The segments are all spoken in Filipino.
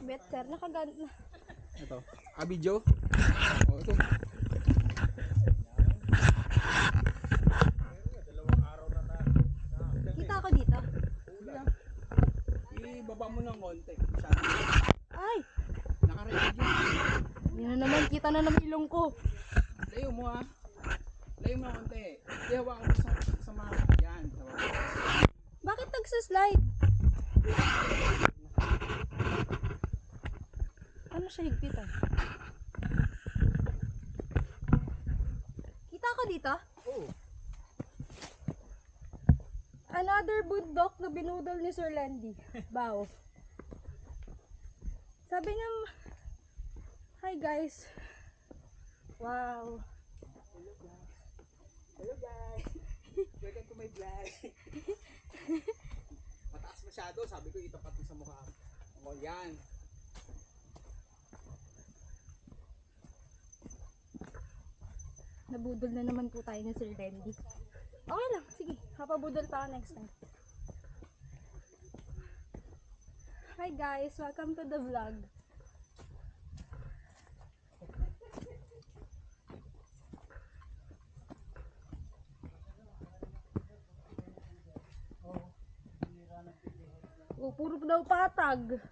Betker, nakagan na. Ito. Video. Oh, ito. Kita ako dito. Ibaba mo ng konti. Ay! Naka-record yun. Yan na naman, kita na ng ilong ko. Layo mo ha. Layo mo ng konti. Ihawakan mo sa mga yan. Bakit nagsaslide? Ano siya higpitan? Kita ako dito? Oo. Another bundok na binudol ni Sir Landy. Bao. Sabi niya, hi guys. Wow. Hello guys. Welcome to my vlog. Mataas masyado. Sabi ko itapat mo sa mukha. O yan. Nabudol na naman po tayo ni Sir Landy. Okay lang, sige. Kapabudol pa ako next time. Hi guys, welcome to the vlog. Oh, puro daw patag.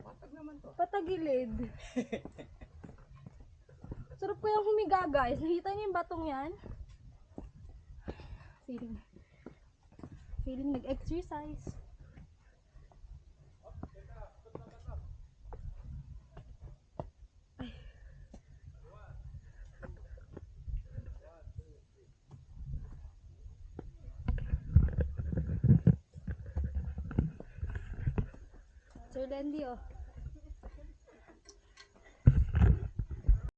Patag naman to. Patagilid. Sarap ko yung humiga guys. Nakita niyo yung batong yan? Feeling nag-exercise. Ay. Sir Landy oh.